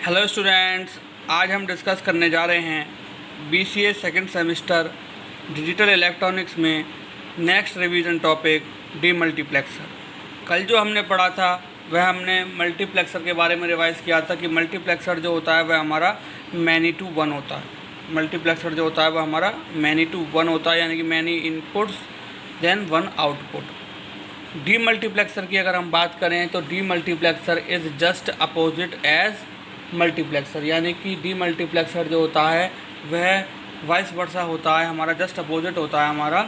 Hello students, आज हम discuss करने जा रहे हैं BCA second semester digital electronics में नेक्स्ट रिवीजन टॉपिक डीमल्टीप्लेक्सर। कल जो हमने पढ़ा था वह हमने मल्टीप्लेक्सर के बारे में रिवाइज़ किया था कि मल्टीप्लेक्सर जो होता है वह हमारा मैनी टू वन होता है। मल्टीप्लेक्सर जो होता है वह हमारा मैनी टू वन होता है, यानी कि many inputs then one output. Demultiplexer की अगर हम बात करें तो demultiplexer is just opposite as multiplexer, यानी कि डीमल्टीप्लेक्सर जो होता है वह वाइस वर्सा होता है, हमारा जस्ट अपोजिट होता है हमारा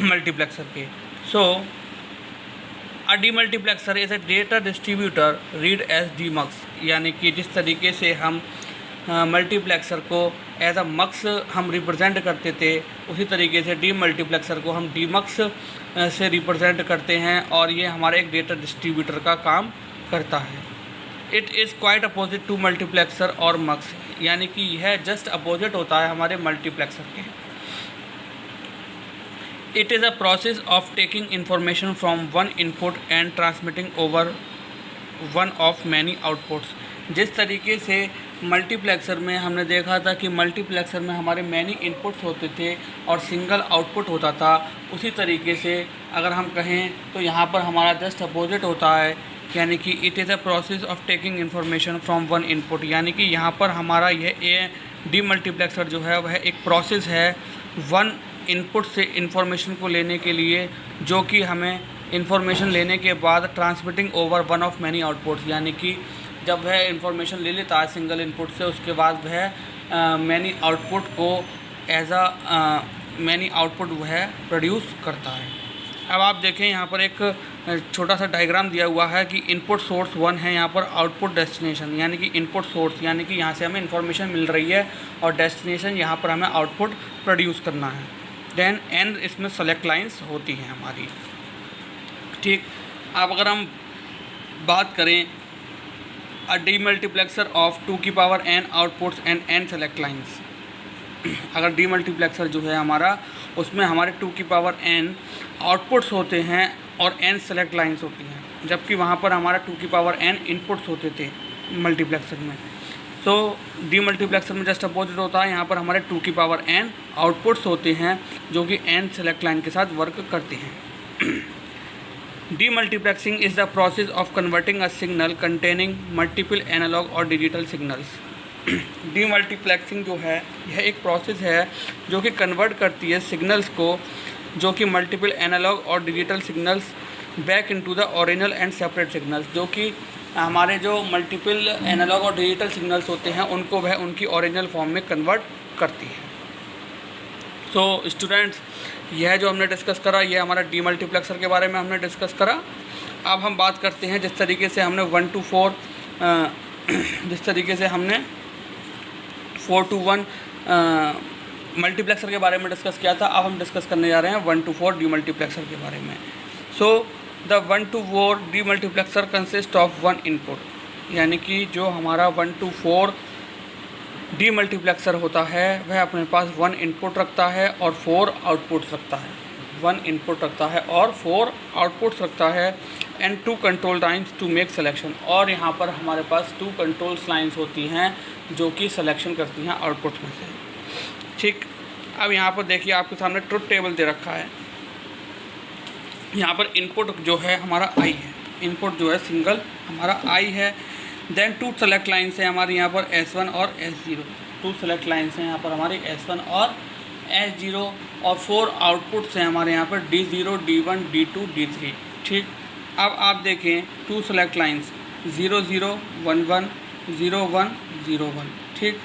मल्टीप्लेक्सर के। So a demultiplexer is a data distributor read as demux, यानी कि जिस तरीके से हम मल्टीप्लेक्सर को एज अ मक्स हम रिप्रेजेंट करते थे, उसी तरीके से डीमल्टीप्लेक्सर को हम डीमक्स से रिप्रेजेंट करते हैं और ये हमारे एक डेटा डिस्ट्रीब्यूटर का काम करता है। It is quite opposite to multiplexer और मक्स, यानी कि यह जस्ट अपोजिट होता है हमारे मल्टीप्लेक्सर के। It is a process of taking information from one input and transmitting over one of many outputs. जिस तरीके से मल्टीप्लेक्सर में हमने देखा था कि मल्टीप्लेक्सर में हमारे मैनी इनपुट्स होते थे और सिंगल आउटपुट होता था, उसी तरीके से अगर हम कहें तो यहाँ पर हमारा जस्ट अपोजिट होता है, यानी कि it is a process of taking information from one input, यानी कि यहाँ पर हमारा यह डीमल्टीप्लेक्सर जो है वह एक प्रोसेस है वन इनपुट से इन्फॉर्मेशन को लेने के लिए, जो कि हमें इन्फॉर्मेशन लेने के बाद transmitting over one of many outputs, यानी कि जब वह इन्फॉर्मेशन ले लेता है सिंगल इनपुट से, उसके बाद वह मैनी आउटपुट को एज अ मैनी आउटपुट वह प्रोड्यूस करता है। अब आप देखें यहाँ पर एक छोटा सा डायग्राम दिया हुआ है कि इनपुट सोर्स वन है, यहाँ पर आउटपुट डेस्टिनेशन, यानी कि इनपुट सोर्स यानी कि यहाँ से हमें इन्फॉर्मेशन मिल रही है और डेस्टिनेशन यहाँ पर हमें आउटपुट प्रोड्यूस करना है। देन एंड इसमें सेलेक्ट लाइंस होती हैं हमारी, ठीक। अब अगर हम बात करें अ डीमल्टीप्लेक्सर ऑफ 2 की power n outputs and n select lines. अगर डीमल्टीप्लेक्सर जो है हमारा, उसमें हमारे 2 की पावर n आउटपुट्स होते हैं और n सेलेक्ट लाइंस होती हैं, जबकि वहाँ पर हमारा 2 की पावर n इनपुट्स होते थे मल्टीप्लेक्सर में। तो डीमल्टीप्लेक्सर में जस्ट अपोजिट होता है, यहाँ पर हमारे 2 की पावर n आउटपुट्स होते हैं जो कि n सेलेक्ट लाइन के साथ वर्क करते हैं। Demultiplexing is the process of converting a signal containing multiple analog और डिजिटल सिग्नल्स। डीमल्टीप्लेक्सिंग जो है यह एक प्रोसेस है जो कि कन्वर्ट करती है सिग्नल्स को, जो कि मल्टीपल एनालॉग और digital signals back into the original and separate signals, जो कि हमारे जो मल्टीपल एनालॉग और डिजिटल सिग्नल्स होते हैं उनको वह उनकी ओरिजिनल फॉर्म में कन्वर्ट करती है। सो स्टूडेंट्स, यह जो हमने डिस्कस करा यह हमारा डीमल्टीप्लेक्सर के बारे में हमने डिस्कस करा। अब हम बात करते हैं जिस तरीके से हमने 1 to 4 जिस तरीके से हमने 4 to 1 मल्टीप्लेक्सर के बारे में डिस्कस किया था, अब हम डिस्कस करने जा रहे हैं 1 to 4 डीमल्टीप्लेक्सर के बारे में। So the 1 to 4 demultiplexer consist of one input, यानी कि जो हमारा 1 to 4 डीमल्टीप्लेक्सर होता है वह अपने पास 1 इनपुट रखता है और 4 आउटपुट्स रखता है। 1 इनपुट रखता है और 4 आउटपुट्स रखता है and 2 control lines to make selection, और यहाँ पर हमारे पास 2 कंट्रोल लाइन्स होती हैं जो कि सिलेक्शन करती हैं आउटपुट्स में से, ठीक। अब यहाँ पर देखिए आपके सामने ट्रुथ टेबल दे रखा है। यहाँ पर इनपुट जो है हमारा i है, इनपुट जो है सिंगल हमारा i है। देन 2 सेलेक्ट लाइन्स हैं हमारे यहाँ पर S1 और S0, 2 सेलेक्ट लाइन्स हैं यहाँ पर हमारी S1 और S0, और 4 आउटपुट्स हैं हमारे यहाँ पर D0, D1, D2, D3, ठीक। अब आप देखें 2 सेलेक्ट लाइन्स 0 0 1 1 0 1 0 1, ठीक,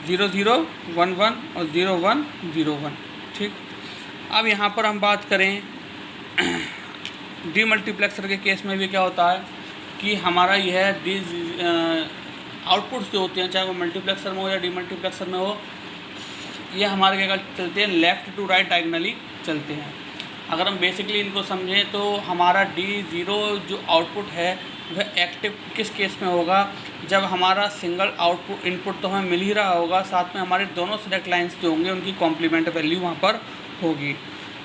0 0 1 1 और 0 1 0 1, ठीक। अब यहाँ पर हम बात करें डीमल्टीप्लेक्सर के केस में भी क्या होता है कि हमारा यह आउटपुट्स जो होते हैं, चाहे वो मल्टीप्लेक्सर में हो या डीमल्टीप्लेक्सर में हो, ये हमारे क्या चलते हैं, लेफ़्ट टू राइट डायगनली चलते हैं। अगर हम बेसिकली इनको समझें तो हमारा D0 जो आउटपुट है वह एक्टिव किस केस में होगा, जब हमारा सिंगल आउटपुट इनपुट तो हमें मिल ही रहा होगा, साथ में हमारे दोनों सेलेक्ट लाइन्स जो होंगे उनकी कॉम्प्लीमेंट वैल्यू वहाँ पर होगी।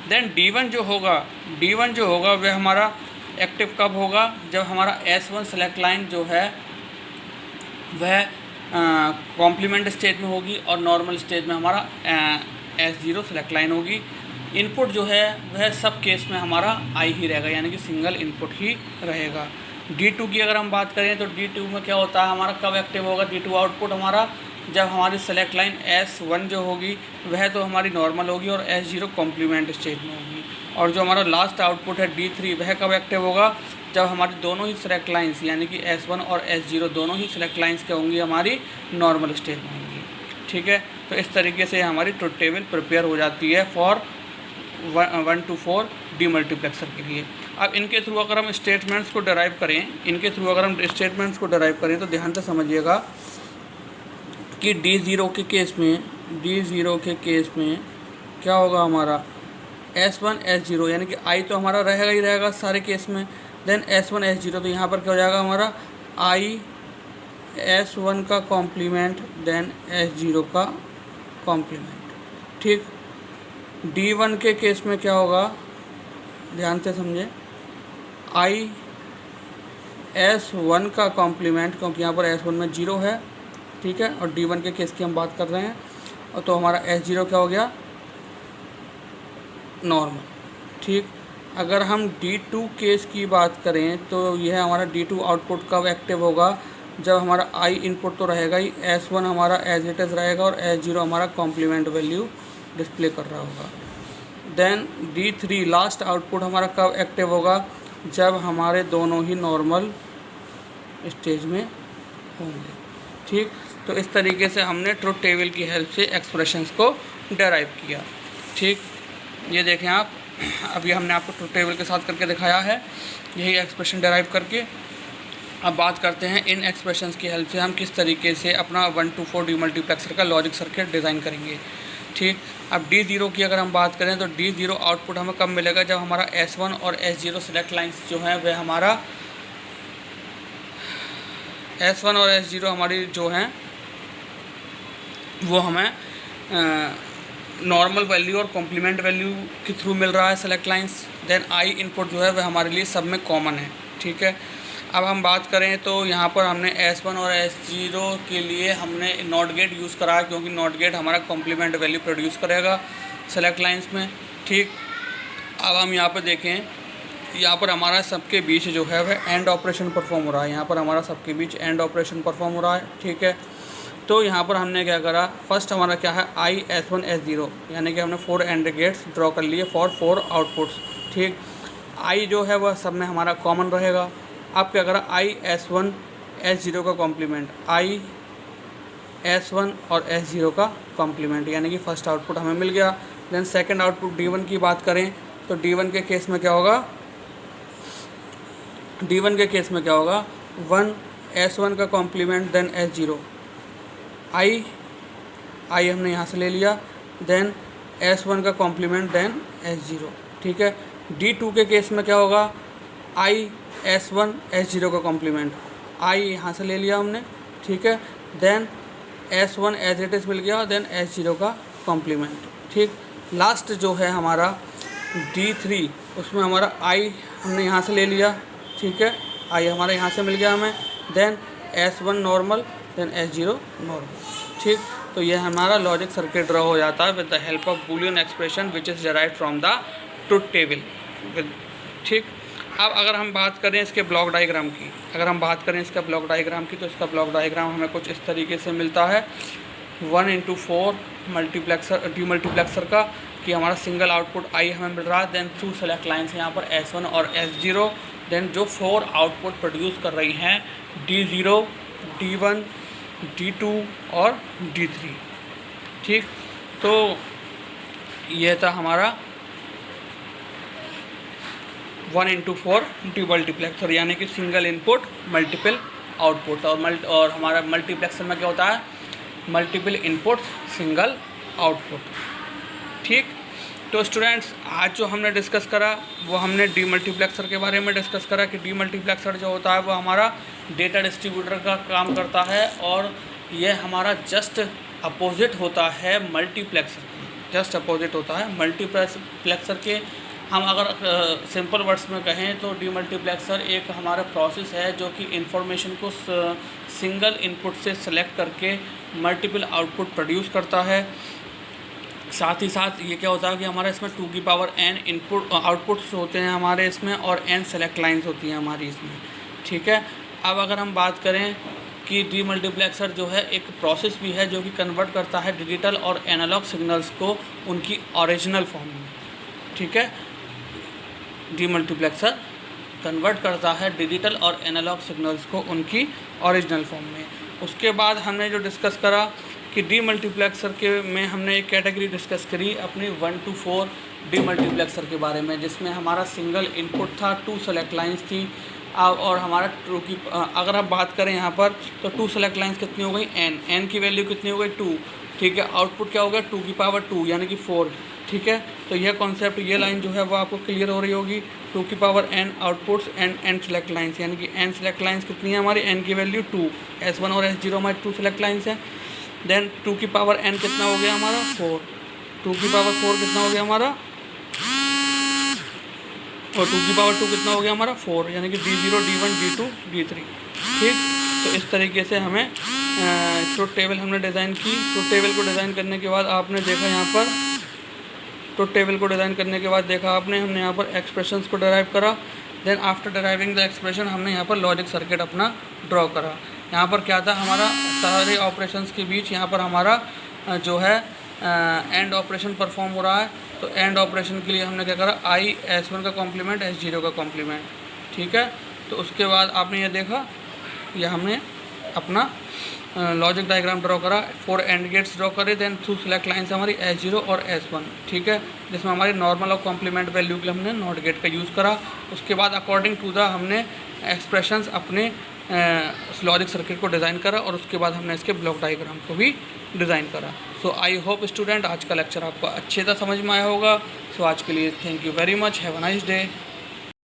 देन D1 जो होगा वह हमारा एक्टिव कब होगा, जब हमारा S1 सेलेक्ट लाइन जो है वह कॉम्प्लीमेंट स्टेज में होगी और नॉर्मल स्टेज में हमारा S0 सेलेक्ट लाइन होगी। इनपुट जो है वह सब केस में हमारा आई ही रहेगा, यानी कि सिंगल इनपुट ही रहेगा। D2 की अगर हम बात करें तो D2 में क्या होता है, हमारा कब एक्टिव होगा D2 आउटपुट हमारा, जब हमारी सेलेक्ट लाइन S1 जो होगी वह तो हमारी नॉर्मल होगी और S0 कॉम्प्लीमेंट स्टेज में होगी। और जो हमारा लास्ट आउटपुट है D3 वह कब एक्टिव होगा, जब हमारी दोनों ही सेलेक्ट लाइंस यानी कि S1 और S0 दोनों ही सेलेक्ट लाइंस क्या होंगी, हमारी नॉर्मल स्टेज में होंगी। ठीक है, तो इस तरीके से हमारी ट्रुथ टेबल प्रिपेयर हो जाती है फॉर 1 to 4 डीमल्टीप्लेक्सर के लिए। अब इनके थ्रू अगर हम स्टेटमेंट्स को डिराइव करें, तो ध्यान से समझिएगा कि D0 के केस में क्या होगा, हमारा S1 S0 यानी कि I तो हमारा रहेगा ही रहेगा सारे केस में, देन S1 S0, तो यहाँ पर क्या हो जाएगा हमारा I S1 का कॉम्प्लीमेंट देन S0 का कॉम्प्लीमेंट। ठीक, D1 के केस में क्या होगा, ध्यान से समझें, I S1 का कॉम्प्लीमेंट, क्योंकि यहाँ पर S1 में 0 है। ठीक है, और D1 के केस की हम बात कर रहे हैं, और तो हमारा S0 क्या हो गया, नॉर्मल। ठीक, अगर हम D2 केस की बात करें तो यह हमारा D2 आउटपुट कब एक्टिव होगा, जब हमारा I इनपुट तो रहेगा ही, S1 हमारा एज इट इज़ रहेगा और S0 हमारा कॉम्प्लीमेंट वैल्यू डिस्प्ले कर रहा होगा। देन D3 लास्ट आउटपुट हमारा कब एक्टिव होगा, जब हमारे दोनों ही नॉर्मल स्टेज में होंगे। ठीक, तो इस तरीके से हमने ट्रुथ टेबल की हेल्प से एक्सप्रेशंस को डेराइव किया। ठीक, ये देखें आप, अभी हमने आपको ट्रुथ टेबल के साथ करके दिखाया है, यही एक्सप्रेशन डेराइव करके। अब बात करते हैं इन एक्सप्रेशंस की हेल्प से हम किस तरीके से अपना 1 to 4 डीमल्टीप्लेक्सर का लॉजिक सर्किट डिज़ाइन करेंगे। ठीक, अब D0 की अगर हम बात करें तो D0 आउटपुट हमें कब मिलेगा, जब हमारा S1 और S0 सेलेक्ट लाइंस जो हैं वह हमारा S1 और S0 हमारी जो हैं वो हमें नॉर्मल वैल्यू और कॉम्प्लीमेंट वैल्यू के थ्रू मिल रहा है select lines. Then I input जो है वह हमारे लिए सब में कॉमन है। ठीक है, अब हम बात करें तो यहाँ पर हमने S1 और S0 के लिए हमने नॉट गेट यूज़ करा है, क्योंकि नॉट गेट हमारा कॉम्प्लीमेंट वैल्यू प्रोड्यूस करेगा सेलेक्ट लाइंस में। ठीक, अब हम यहाँ पर देखें, यहाँ पर हमारा सबके बीच जो है वह एंड ऑपरेशन परफॉर्म हो रहा है, यहाँ पर हमारा सबके बीच एंड ऑपरेशन परफॉर्म हो रहा है। ठीक है, तो यहाँ पर हमने क्या करा, फर्स्ट हमारा क्या है I S1 S0, यानी कि हमने 4 एंड गेट्स ड्रॉ कर लिए फॉर 4 आउटपुट्स। ठीक, I जो है वह सब में हमारा कॉमन रहेगा। अब क्या करा, I S1 S0 का कॉम्प्लीमेंट, I S1 और S0 का कॉम्प्लीमेंट, यानी कि फर्स्ट आउटपुट हमें मिल गया। देन सेकंड आउटपुट D1 की बात करें तो D1 के केस में क्या होगा, D1 के केस में क्या होगा, 1 S1 का कॉम्प्लीमेंट देन S0, I हमने यहाँ से ले लिया, देन S1 का कॉम्प्लीमेंट देन S0। ठीक है, D2 के केस में क्या होगा, I S1 S0 का कॉम्प्लीमेंट, I यहाँ से ले लिया हमने। ठीक है, then S1 as it is मिल गया, देन S0 का कॉम्प्लीमेंट। ठीक, लास्ट जो है हमारा D3, उसमें हमारा I हमने यहाँ से ले लिया। ठीक है, I हमारा यहाँ से मिल गया हमें, then S1 normal, then S0 normal. ठीक, तो ये हमारा लॉजिक सर्किट ड्रॉ हो जाता है with the help of Boolean expression which is derived from the truth table. ठीक, अब अगर हम बात करें इसके ब्लॉक डायग्राम की, तो इसका ब्लॉक डायग्राम हमें कुछ इस तरीके से मिलता है 1 into 4 डीमल्टीप्लेक्सर का, कि हमारा सिंगल आउटपुट I हमें मिल रहा है, देन 2 सेलेक्ट लाइन्स हैं यहाँ पर S1 और S0, देन जो 4 आउटपुट प्रोड्यूस कर रही हैं D0, D1, D2 और D3। ठीक, तो यह था हमारा 1 into 4 डीमल्टीप्लेक्सर, यानी कि सिंगल इनपुट मल्टीपल आउटपुट। और हमारा मल्टीप्लेक्सर में क्या होता है, मल्टीपल इनपुट सिंगल आउटपुट। ठीक, तो स्टूडेंट्स आज जो हमने डिस्कस करा वो हमने डीमल्टीप्लेक्सर के बारे में डिस्कस करा कि डीमल्टीप्लेक्सर जो होता है वो हमारा डेटा डिस्ट्रीब्यूटर का काम करता है, और यह हमारा जस्ट अपोजिट होता है मल्टीप्लेक्सर के। मल्टीप्लेक्सर के हम अगर सिंपल वर्ड्स में कहें तो डीमल्टीप्लेक्सर एक हमारा प्रोसेस है जो कि इंफॉर्मेशन को सिंगल इनपुट से सेलेक्ट करके मल्टीपल आउटपुट प्रोड्यूस करता है। साथ ही साथ ये क्या होता है कि हमारा इसमें 2 की पावर n इनपुट आउटपुट्स होते हैं हमारे इसमें, और n सेलेक्ट लाइंस होती हैं हमारी इसमें, ठीक है। अब अगर हम बात करें कि डीमल्टीप्लेक्सर जो है एक प्रोसेस भी है जो कि कन्वर्ट करता है डिजिटल और एनालॉग सिग्नल्स को उनकी ओरिजिनल फॉर्म में, ठीक है। डीमल्टीप्लेक्सर कन्वर्ट करता है डिजिटल और एनालॉग सिग्नल्स को उनकी ओरिजिनल फॉर्म में। उसके बाद हमने जो डिस्कस करा कि डीमल्टीप्लेक्सर के में हमने एक कैटेगरी डिस्कस करी अपनी 1 to 4 डीमल्टीप्लेक्सर के बारे में, जिसमें हमारा सिंगल इनपुट था, 2 सेलेक्ट लाइंस थी, और हमारा ट्रू की अगर आप बात करें यहाँ पर तो 2 सेलेक्ट लाइंस कितनी हो गई, n की वैल्यू कितनी हो गई 2, ठीक है। आउटपुट क्या हो गया 2 की पावर 2 यानी कि 4, ठीक है। तो यह कॉन्सेप्ट, ये लाइन जो है वो आपको क्लियर हो रही होगी। 2 की power n outputs and n select lines, यानी कि n सेलेक्ट लाइंस कितनी है हमारी, n की वैल्यू 2, S1 और S0 हमारी 2 सेलेक्ट लाइंस हैं। देन 2 की पावर n कितना हो गया हमारा 4, 2 की पावर 4 कितना हो गया हमारा, और 2 की पावर 2 कितना हो गया हमारा 4, यानी कि D0 D1 D2 D3, ठीक। तो इस तरीके से हमें ट्रुथ टेबल हमने डिज़ाइन की। ट्रुथ टेबल को डिज़ाइन करने के बाद आपने देखा यहाँ पर, ट्रुथ टेबल को डिज़ाइन करने के बाद देखा आपने हमने यहाँ पर एक्सप्रेशंस को डिराइव करा। Then after deriving the expression हमने यहाँ पर लॉजिक सर्किट अपना ड्रॉ करा। यहाँ पर क्या था हमारा सारे ऑपरेशंस के बीच यहाँ पर हमारा जो है एंड ऑपरेशन परफॉर्म हो रहा है। तो एंड ऑपरेशन के लिए हमने क्या करा, I S1 का कॉम्प्लीमेंट S0 का कॉम्प्लीमेंट, ठीक है। तो उसके बाद आपने ये देखा, यह हमने अपना लॉजिक डायग्राम ड्रॉ करा, 4 एंड गेट्स ड्रॉ करे। देन 2 सेलेक्ट लाइन्स हमारी S0 और S1, ठीक है, जिसमें हमारी नॉर्मल और कॉम्प्लीमेंट वैल्यू के लिए हमने नॉट गेट का यूज़ करा। उसके बाद अकॉर्डिंग टू द हमने एक्सप्रेशंस अपने लॉजिक सर्किट को डिज़ाइन करा, और उसके बाद हमने इसके ब्लॉक डायग्राम को भी डिज़ाइन करा। सो आई होप स्टूडेंट आज का लेक्चर आपको अच्छे से समझ में आया होगा। सो आज के लिए thank you very much, have a nice day.